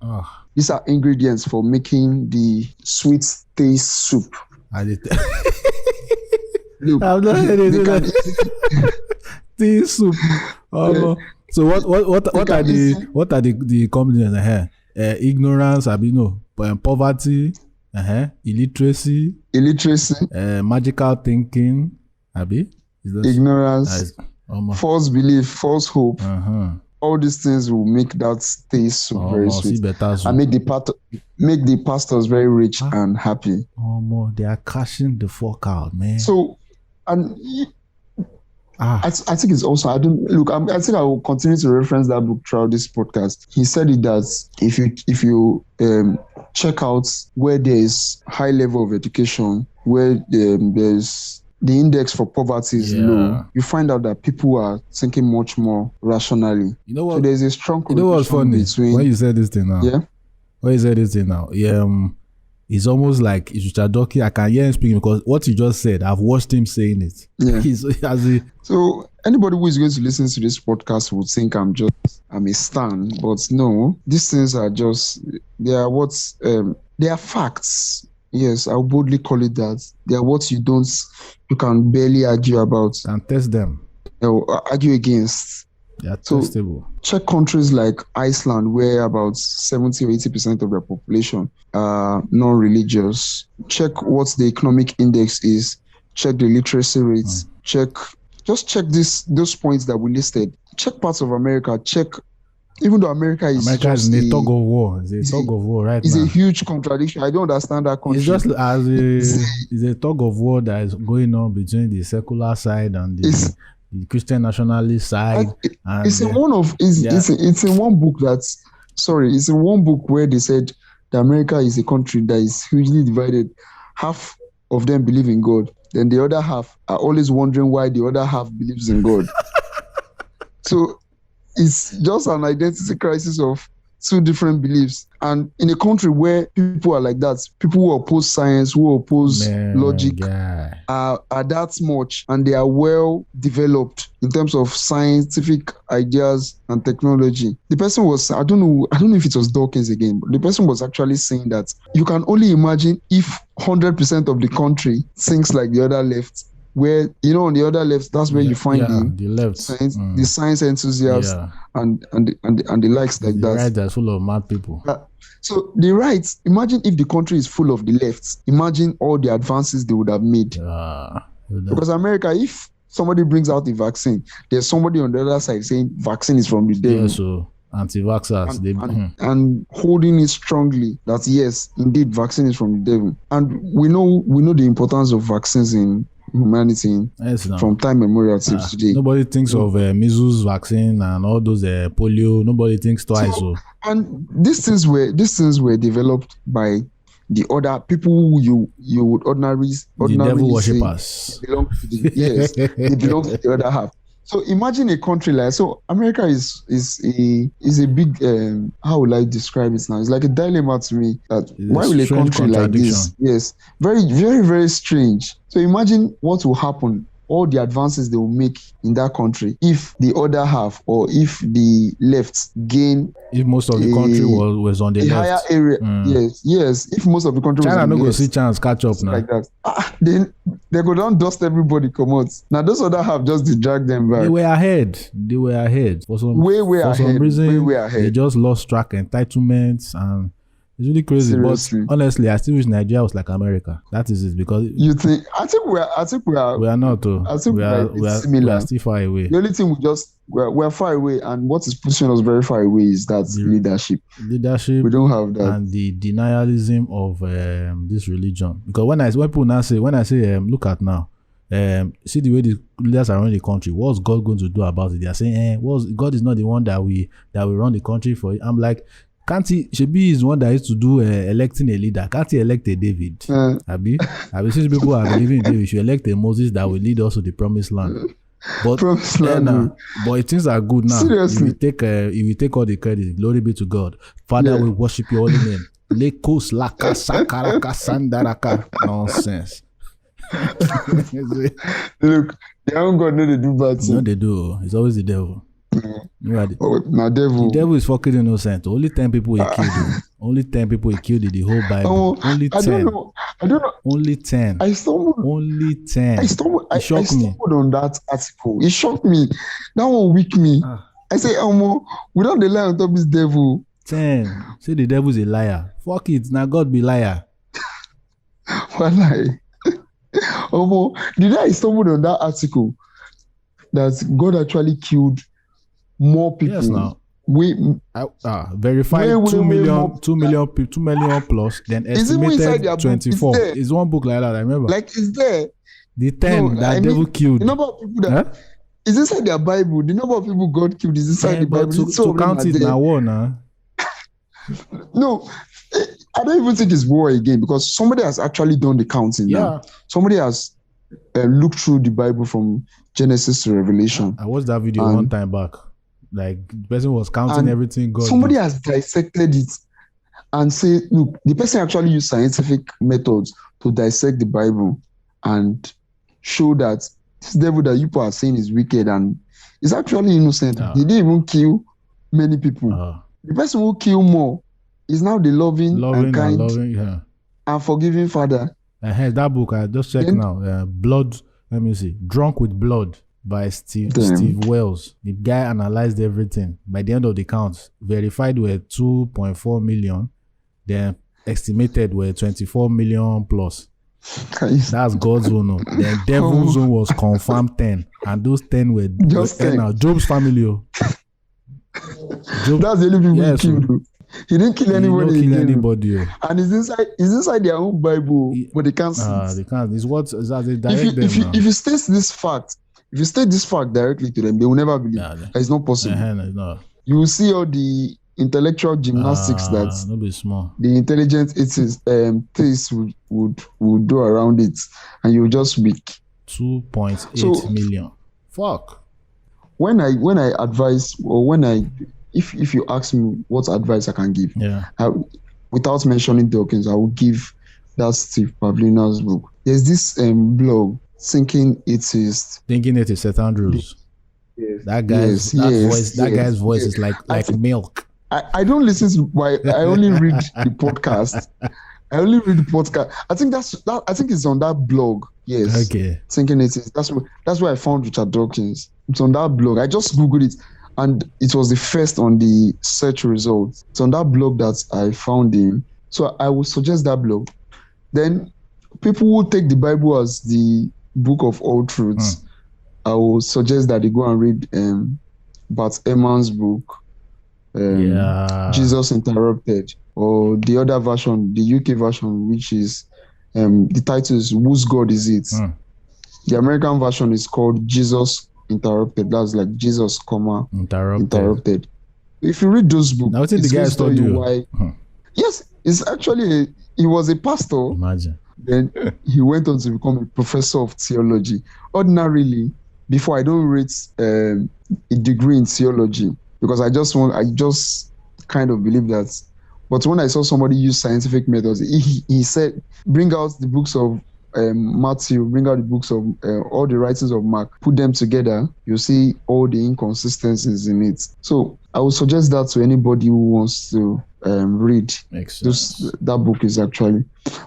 ingredients for making the sweet taste soup. Look, I've not heard it. Tea soup. So what are the combinations here? Ignorance, poverty, illiteracy, magical thinking, ignorance, false belief, false hope. All these things will make that taste soup very sweet and make the pastors very rich and happy. They are cashing the fork out, man. So, and I think it's also, I think I will continue to reference that book throughout this podcast. He said it that if you check out where there is high level of education, where there's the index for poverty is low, you find out that people are thinking much more rationally. You know what? So there's a strong correlation. You know what's funny? Between, when you said this thing now. Yeah. When you said this thing now, it's almost like Ichuchadoki. I can hear him speaking because what you just said, I've watched him saying it. Yeah. So anybody who is going to listen to this podcast would think I'm a stan, but no, these things are they are facts. Yes, I'll boldly call it that. They are what you can barely argue about. And test them. Argue against. They are testable. Check countries like Iceland, where about 70 or 80% of their population are non-religious. Check what the economic index is. Check the literacy rates. Check those points that we listed. Check parts of America. Even though America is in a tug of war. It's a tug of war right now. It's a huge contradiction. I don't understand that country. It's just it's a tug of war that is going on between the secular side and the Christian nationalist side. It's in one book where they said that America is a country that is hugely divided. Half of them believe in God. Then the other half are always wondering why the other half believes in God. So it's just an identity crisis of two different beliefs. And in a country where people are like that, people who oppose science, who oppose logic, are that much, and they are well developed in terms of scientific ideas and technology. The person was, I don't know if it was Dawkins again, but the person was actually saying that you can only imagine if 100% of the country thinks like the other left, where, on the other left, that's where you find the left, the science enthusiasts and the likes like that. The right that's full of mad people. So the right, imagine if the country is full of the left. Imagine all the advances they would have made. Because America, if somebody brings out the vaccine, there's somebody on the other side saying vaccine is from the devil. Yeah, so anti-vaxxers. And holding it strongly that yes, indeed, vaccine is from the devil. And we know the importance of vaccines in humanity from time memorial till today. Nobody thinks of measles vaccine and all those polio. Nobody thinks twice. And these things were developed by the other people who you would ordinarily the devil worshippers belong to they belong to the other half. So imagine a country like, so America is a big, how will I describe it now? It's like a dilemma to me that why will a country like this, yes, very, very, very strange. So imagine what will happen, all the advances they will make in that country if the other half or if the left gain. If most of the country was on the left. Higher area, yes. If most of the country China was on the left. China no go see chance catch up now. Like that. They go down, dust everybody, come out. Now those other half just drag them back. They were ahead. For some reason, way ahead. They just lost track entitlements and it's really crazy. Seriously. But honestly, I still wish Nigeria was like America. That is it, because you think I think we are not though. I think we are similar. We are still far away. The only thing we're far away, and what is pushing us very far away is that leadership. We don't have that, and the denialism of this religion. Because when I say look at now, see the way the leaders around the country, what's God going to do about it? They are saying, God is not the one that we run the country for. I'm like, can't he? Shebi is one that used to do electing a leader. Can't he elect a David? Abi since people are believing in David, we should elect a Moses that will lead us to the promised land. But but things are good now. Seriously, you will take all the credit. Glory be to God. Father, we worship your holy name. Lekos laka sakaraka sandaraka. Nonsense. Look, they haven't got no they do bad thing. No, they do. It's always the devil. The devil is fucking innocent. Only 10 people he killed. Only 10 people he killed in the whole Bible. Only 10. I don't know. Only 10. I stumbled. Only 10. I stumbled on that article. It shocked me. That one weak me. I say, we don't lie on top of this devil. 10. Say the devil's a liar. Fuck it. Now God be liar. Wallahi. Did I stumble on that article that God actually killed more people? Yes, now. Verified 2 million plus, then estimated 24. It's one book like that, I remember. Like, it's there. The 10 devil killed. The number of people that is inside their Bible. The number of people God killed is inside the Bible. To count it now, war now. No, I don't even think it's war again, because somebody has actually done the counting now. Somebody has looked through the Bible from Genesis to Revelation. I watched that video one time back. Like, the person was counting everything God somebody did. Has dissected it and say, look, the person actually used scientific methods to dissect the Bible and show that this devil that you are saying is wicked and is actually innocent. He didn't even kill many people. The person who killed more is now the loving and kind and forgiving Father. That book, I just checked now. Blood, let me see. Drunk with Blood by Steve Wells. The guy analyzed everything. By the end of the counts, verified were 2.4 million. Then estimated were 24 million plus. That's God's zone. The devil's zone was confirmed 10. And those 10 were just 10. Now Job's family. Job, that's the only people he killed. He didn't kill anybody. And it's inside their own Bible, but they can't see it. They can't. It's what is that they direct them. If you state this fact, directly to them, they will never believe. It's not possible. No. You will see all the intellectual gymnastics that not be small. The intelligent theists would do around it, and you will just weak. 2.8 million. Fuck. When I advise, or if you ask me what advice I can give, without mentioning Dawkins, I will give that Steve Pavlina's book. There's this blog, Thinking Atheist, St. Andrews. Yes. That guy's voice is like milk. I don't listen to I only read the podcast. I think it's on that blog. Yes. Okay. Thinking Atheist. That's where I found Richard Dawkins. It's on that blog. I just Googled it, and it was the first on the search results. It's on that blog that I found him. So I would suggest that blog. Then people who take the Bible as the book of all truths, I will suggest that they go and read Bart Ehrman's book, Jesus Interrupted, or the other version, the UK version, which is the title is Whose God Is It? The American version is called Jesus Interrupted. That's like Jesus, comma, interrupted. If you read those books, now what did the guy told you why? Yes, it's actually he was a pastor. Imagine. Then he went on to become a professor of theology. Ordinarily, before I don't rate a degree in theology because I just kind of believe that. But when I saw somebody use scientific methods, he said, bring out the books of Matthew, bring out the books of all the writings of Mark, put them together, you'll see all the inconsistencies in it. So I would suggest that to anybody who wants to read. That book is actually.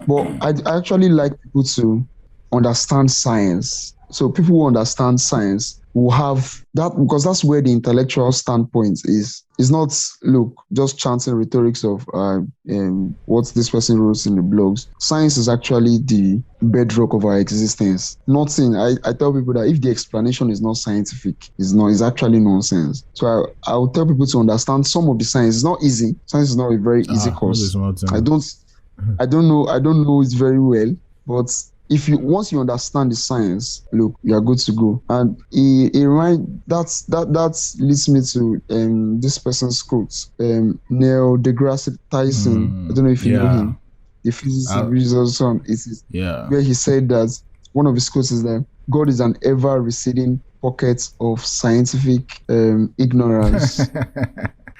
But I actually like people to understand science. So people who understand science will have that, because that's where the intellectual standpoint is. It's not, look, just chanting rhetorics of what this person wrote in the blogs. Science is actually the bedrock of our existence. Nothing. I tell people that if the explanation is not scientific, it's actually nonsense. So I will tell people to understand some of the science. It's not easy. Science is not a very easy course. I don't know it very well, but once you understand the science, look, you are good to go. And that leads me to this person's quotes. Neil deGrasse Tyson. I don't know if you know him. The physicist son. Where he said that one of his quotes is that God is an ever receding pocket of scientific ignorance.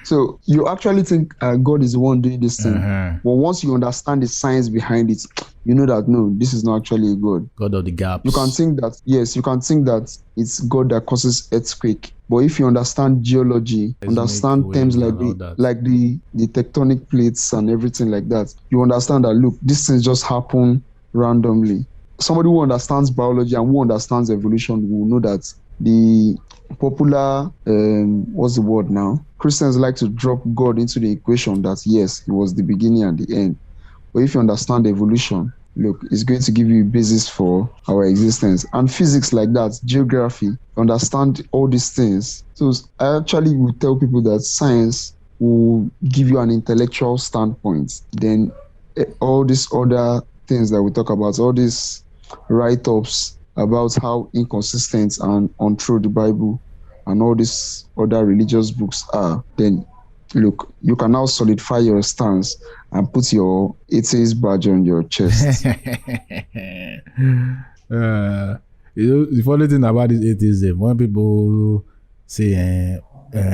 So you actually think God is the one doing this thing. But once you understand the science behind it, you know that no, this is not actually a God. God of the gaps. You can think that it's God that causes earthquake. But if you understand geology, understand terms like the tectonic plates and everything like that, you understand that look, these things just happen randomly. Somebody who understands biology and who understands evolution will know that the popular what's the word now? Christians like to drop God into the equation that yes, he was the beginning and the end. But if you understand evolution, look, it's going to give you a basis for our existence. And physics like that, geography, understand all these things. So I actually would tell people that science will give you an intellectual standpoint. Then all these other things that we talk about, all these write-ups about how inconsistent and untrue the Bible and all these other religious books are, then look, you can now solidify your stance and put your atheist badge on your chest. The funny thing about this atheism, when people say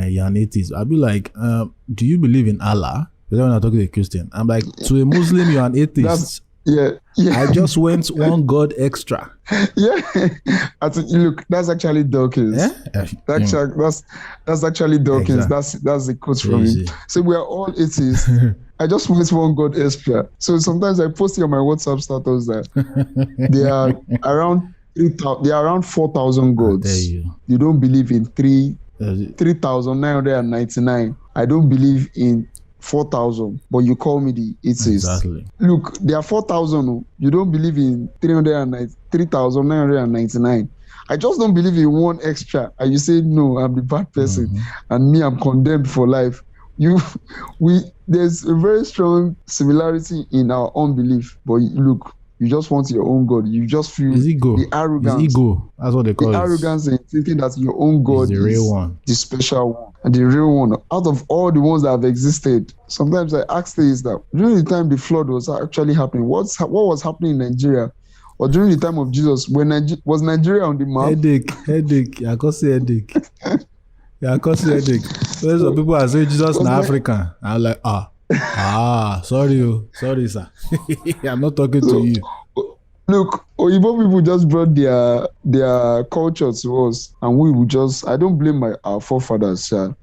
you're an atheist, I'll be like, do you believe in Allah? But then when I talk to a Christian, I'm like, to a Muslim, you're an atheist. Yeah. I just went one God extra. Yeah. Look, that's actually Dawkins. Yeah? That's actually Dawkins. Exactly. That's the quote from him. So we are all atheists. I just went one God extra. So sometimes I post it on my WhatsApp status that they are around 3,000. They are around 4,000 gods. You don't believe in 3,999. I don't believe in 4,000, but you call me the atheist. Exactly. Look, there are 4,000. You don't believe in 3,999. I just don't believe in one extra. And you say, no, I'm the bad person. And me, I'm condemned for life. There's a very strong similarity in our unbelief. But look, you just want your own God. You just feel the arrogance. It's ego. That's what they call it. The arrogance in thinking that your own God is the real one, the special one, and the real one. Out of all the ones that have existed, sometimes I ask this that during the time the flood was actually happening, what was happening in Nigeria, or during the time of Jesus, was Nigeria on the map? Headache. I can't say headache. There's some people are saying Jesus in Africa. I'm like, sorry, sir. I'm not talking to you. Look, Oyibo people just brought their culture to us, and we would just. I don't blame our forefathers, sir.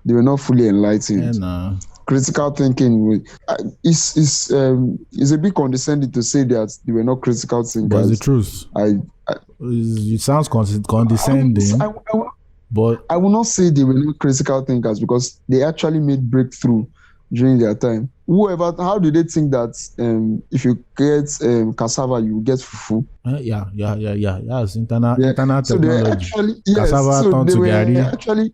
They were not fully enlightened. Yeah, nah. Critical thinking is a bit condescending to say that they were not critical thinkers. But the truth. It sounds condescending. But I will not say they were not critical thinkers because they actually made breakthrough during their time. How did they think that if you get cassava, you get fufu? Yeah. Yes, internal technology. Cassava turned to gari.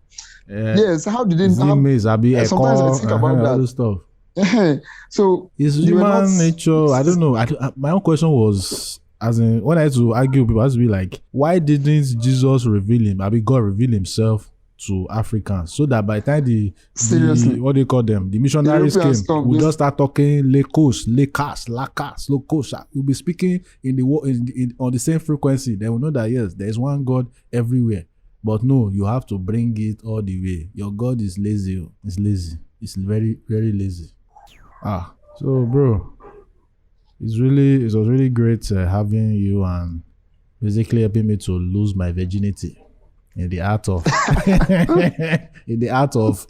Yes, how did they? Sometimes I think about that. Other stuff. So it's human nature. I don't know. My own question was, as in, when I had to argue with people, I used to be like, why didn't Jesus reveal him? I mean, God reveal himself to Africans, so that by the time the what do you call them, the missionaries came, we just start talking Lekos, Lekas, Lakas, Lokos. We'll be speaking on the same frequency. They will know that yes, there is one God everywhere. But no, you have to bring it all the way. Your God is lazy. It's lazy. It's very, very lazy. So bro, it was really great having you and basically helping me to lose my virginity in the art of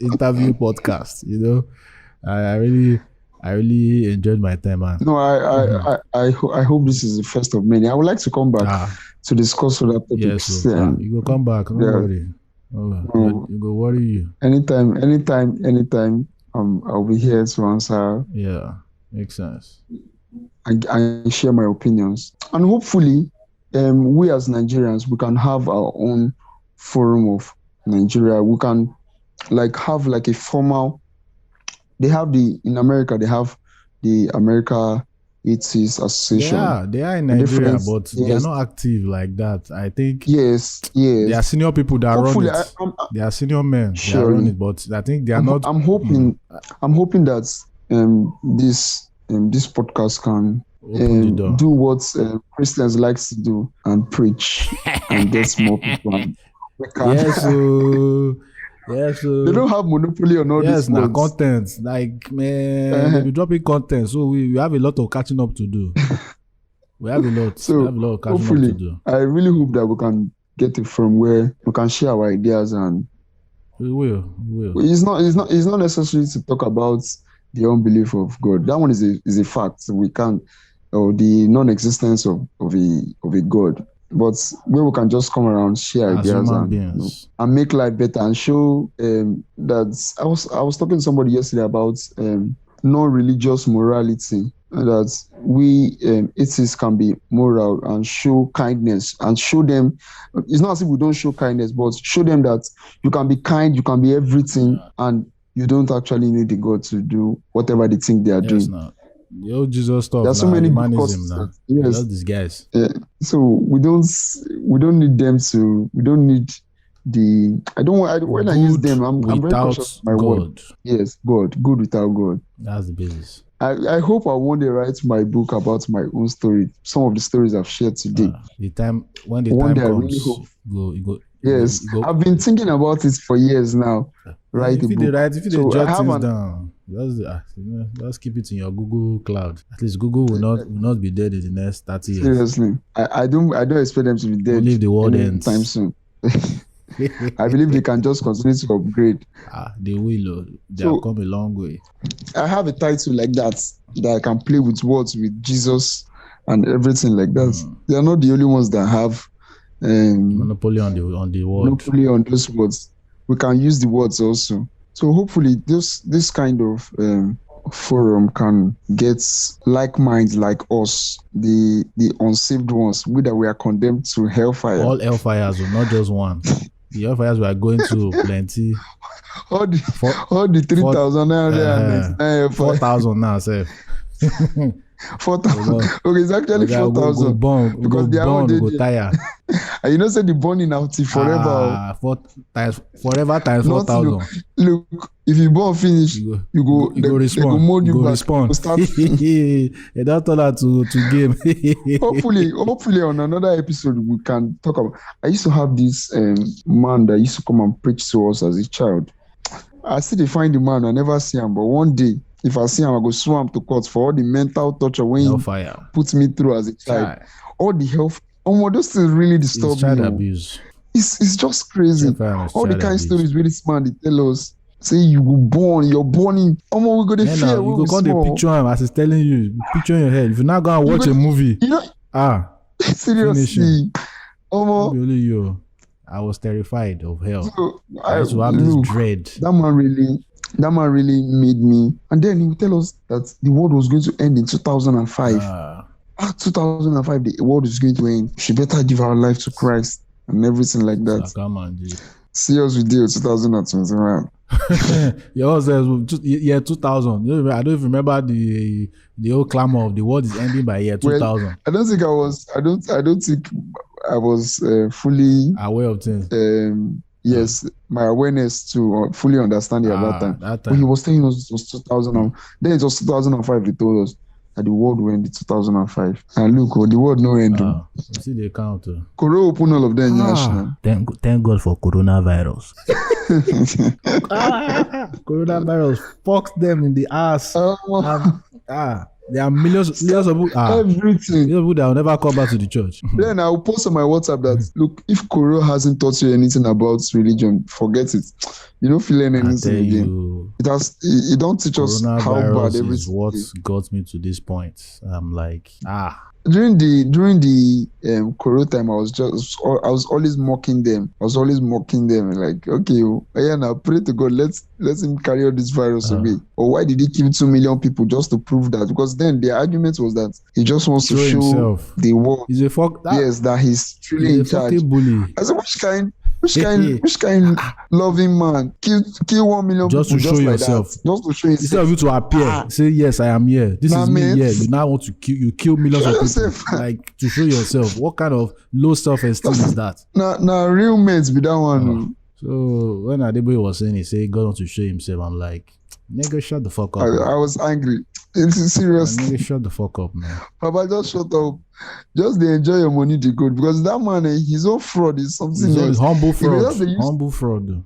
interview podcast. You know, I really enjoyed my time, man. No, I hope this is the first of many. I would like to come back to discuss other topics. Yes, you go come back. Don't worry. You go worry you. Anytime. I'll be here to answer. Yeah, makes sense. I share my opinions, and hopefully, we as Nigerians, we can have our own forum of Nigeria. We can have a formal. They have in America. They have the America Atheist Association. Yeah, they are in Nigeria, but they are not active like that. I think. Yes. There are senior people that run it. They are senior men that run it, but I think they are not. I'm hoping that this podcast can do what Christians likes to do and preach and get more people. Yes, they don't have monopoly on all this. Yes, now content. Like, man, we dropping content, so we have a lot of catching up to do. We have a lot of catching up to do. I really hope that we can get it from where we can share our ideas, and we will. It's not necessary to talk about the unbelief of God. That one is a fact. We can't, or the non-existence of a God. But where we can just come around, share ideas and make life better, and show that I was talking to somebody yesterday about non-religious morality, that we atheists can be moral and show kindness, and show them. It's not as if we don't show kindness, but show them that you can be kind, you can be everything, and you don't actually need the God to do whatever they think they are doing. No. The old Jesus stuff. There's so many humanism now. Yes, these guys. So we don't need them to. We don't need the. When I use them, I'm very cautious of my word. Yes, God. Good without God. That's the basis. I hope I one day write my book about my own story. Some of the stories I've shared today. The time comes, I really hope. Go. Yes, I've been thinking about it for years now. Write a book. If you jot things down, just keep it in your Google Cloud. At least Google will not be dead in the next 30 years. Seriously, I don't expect them to be dead. Only if the world ends time soon. I believe they can just continue to upgrade. They will. They have come a long way. I have a title like that I can play with words with Jesus and everything like that. They are not the only ones that have monopoly on the word. Monopoly on those words. We can use the words also. So hopefully this kind of forum can get like minds like us, the unsaved ones, that we are condemned to hellfire. All hellfires, not just one. The hellfires we are going to plenty. all the 3,999 4,000 now, sir. 4,000. Okay, it's actually 4,000. Because they are go tire. And say the burning out forever. Forever times 4,000. Look, if you burn finish, you go respond. They go mold you go back. Respond. They don't turn that to game. hopefully on another episode we can talk about. I used to have this man that used to come and preach to us as a child. I still find the man. I never see him, but one day, if I see him, I go sue him to court for all the mental torture when he put me through as a child. All the health. Those things really disturb me. Child abuse. It's just crazy. All the kind of stories really smart. They tell us, say you're born in. We go to fear. You go call the picture him as he's telling you. Picture in your head. If you're not gonna watch a movie, seriously. Only you. I was terrified of hell. So, I used to have this dread. That man really made me. And then he would tell us that the world was going to end in 2005. 2005, the world is going to end. She better give our life to Christ and everything like that. See us with you 2021. Yours says year 2000. I don't even remember the old clamor of the world is ending by year 2000. Well, I don't think I was fully aware of things. Yes, my awareness to fully understanding about that. But he was telling us it was 2000. Then it was 2005. He told us that the world will end in 2005. And look, the world no end. See the account. Corona open all of them national. Thank God for coronavirus. Coronavirus fucks them in the ass. There are millions of people. Everything. Millions of people that will never come back to the church. Then I'll post on my WhatsApp that look, if Koro hasn't taught you anything about religion, forget it. You don't feel anything again. It don't teach us how bad everything is. What got me to this point. I'm like, During the Koro time, I was always mocking them. Like, okay, now pray to God, let him carry out this virus away. Or why did he kill 2 million people just to prove that? Because then the argument was that he just wants to show himself. The world. He's a that he's truly in charge. Bully. I said, which kind loving man kill 1 million just people to show yourself, just to show yourself. Instead of you to appear, say yes, I am here. This is me here. You now want to kill millions of people, like to show yourself. What kind of low self-esteem is that? Now real mates be that one. So when Adeboye was saying, he said God wants to show himself. I'm like, nigga, shut the fuck up. I was angry. It's serious. Nigga, shut the fuck up, man. Papa, just shut up. Just they enjoy your money, they good. Because that man, his own fraud is something else. Humble fraud. Humble fraud.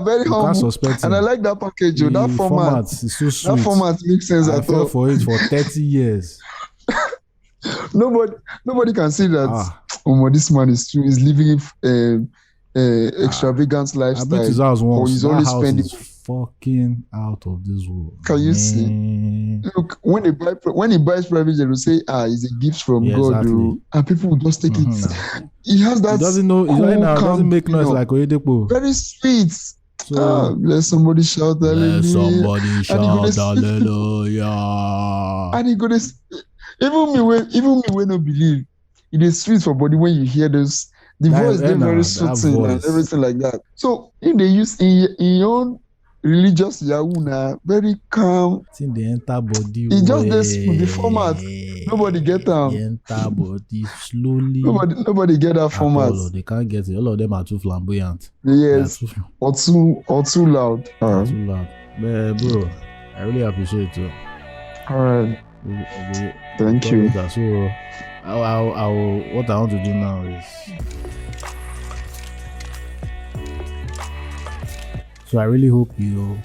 Very humble. And I like that package. That format is so sweet. That format makes sense I fell for it for 30 years. Nobody can see that. This man is living extravagant lifestyle. I bet his house once. He's only spending. Fucking out of this world. Can you see? Look, when he buys private jet, they say, it's a gift from God, exactly. And people will just take it. He has that. He doesn't know. Cool, doesn't make noise like Oyedepo. Very sweet. So let somebody shout hallelujah. And he gonna even me when no believe. It is sweet for body when you hear this. The voice is very soothing and everything like that. So if they use in your own religious Yahoo, very calm. It's in the enter body. It just the format. Nobody get them. Enter body slowly. Nobody get that format. They can't get it. All of them are too flamboyant. Yes. Or too loud. Too loud. But bro, I really appreciate it. All right. Thank you. So what I want to do now is. So I really hope you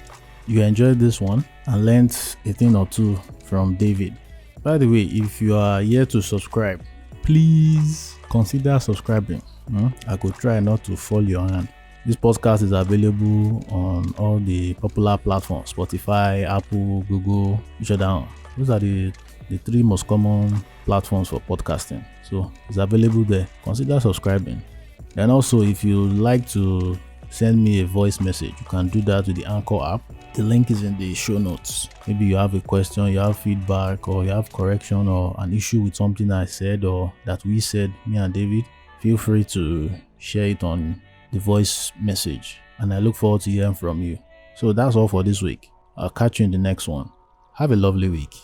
enjoyed this one and learned a thing or two from David. By the way, if you are here to subscribe, please consider subscribing. I could try not to fall your hand. This podcast is available on all the popular platforms: Spotify, Apple, Google, which are down. Those are the 3 most common platforms for podcasting. So it's available there. Consider subscribing. And also, if you like to send me a voice message, you can do that with the Anchor app. The link is in the show notes. Maybe you have a question, you have feedback, or you have correction or an issue with something I said or that we said, me and David. Feel free to share it on the voice message, and I look forward to hearing from you. So that's all for this week. I'll catch you in the next one. Have a lovely week.